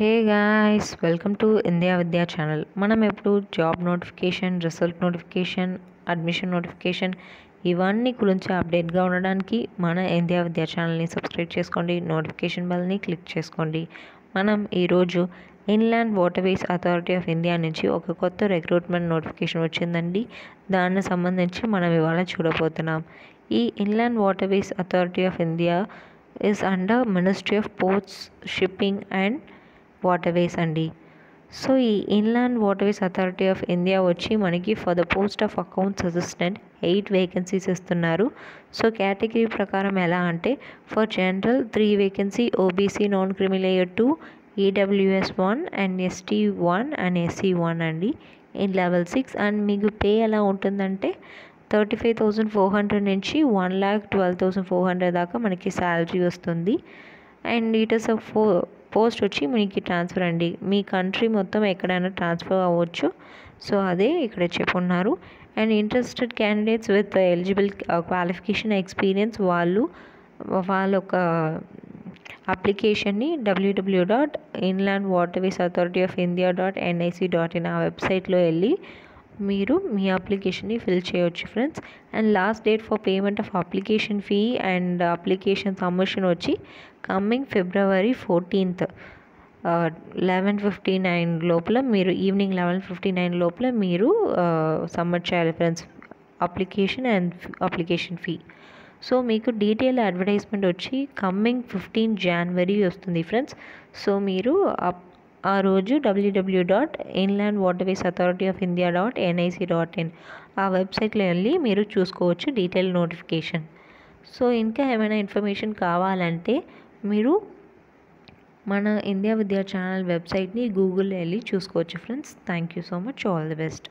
Hey guys, welcome to India విద్యా channel. మనం ఎప్పుడు job notification, result notification, admission notification ఇవన్నీ గురించి అప్డేట్గా ఉండడానికి మన ఇండియా విద్యా ఛానల్ని సబ్స్క్రైబ్ చేసుకోండి, నోటిఫికేషన్ బెల్ని క్లిక్ చేసుకోండి. మనం ఈరోజు inland waterways authority of India నుంచి ఒక కొత్త రిక్రూట్మెంట్ నోటిఫికేషన్ వచ్చిందండి. దానికి సంబంధించి మనం ఇవాళ చూడబోతున్నాం. ఈ inland waterways authority of India is under Ministry of Ports, Shipping and waterways అండి. సో ఈ inland waterways authority of India వచ్చి మనకి for the post of accounts assistant 8 vacancies ఇస్తున్నారు. సో కేటగిరీ ప్రకారం ఎలా అంటే for general 3 vacancy, OBC non క్రిమి layer 2, EWS 1 and ST 1 and SC 1 అండి ఇన్ లెవెల్ 6. అండ్ మీకు పే ఎలా ఉంటుందంటే 35,400 నుంచి 1,12,400 దాకా మనకి శాలరీ వస్తుంది. అండ్ ఇట్ ఇస్ పోస్ట్ వచ్చి మనకి ట్రాన్స్ఫర్ అండి. మీ కంట్రీ మొత్తం ఎక్కడైనా ట్రాన్స్ఫర్ అవ్వచ్చు. సో అదే ఇక్కడ చెప్పున్నారు. And interested candidates with eligible qualification experience వాళ్ళ ఒక అప్లికేషన్ని www.inlandwaterwaysauthorityofIndia.nic.in ఆ వెబ్సైట్లో వెళ్ళి మీరు మీ అప్లికేషన్ని ఫిల్ చేయవచ్చు friends. And last date for payment of application fee and application submission వచ్చి కమ్మింగ్ February 14th 11:59 లోపల మీరు ఈవినింగ్ 11:59 లోపల మీరు సబ్మిట్ చేయాలి friends, application and application fee. So మీకు డీటెయిల్ అడ్వర్టైజ్మెంట్ వచ్చి కమ్మింగ్ 15 January వస్తుంది ఫ్రెండ్స్. సో మీరు ఆ రోజు www.inlandwaterwaysauthorityofIndia.nic.in ఆ వెబ్సైట్లో వెళ్ళి మీరు చూసుకోవచ్చు డీటెయిల్ నోటిఫికేషన్. సో ఇంకా ఏమైనా ఇన్ఫర్మేషన్ కావాలంటే మీరు మన ఇండియా విద్యా ఛానల్ వెబ్సైట్ని గూగుల్లో వెళ్ళి చూసుకోవచ్చు friends. Thank you so much. All the best.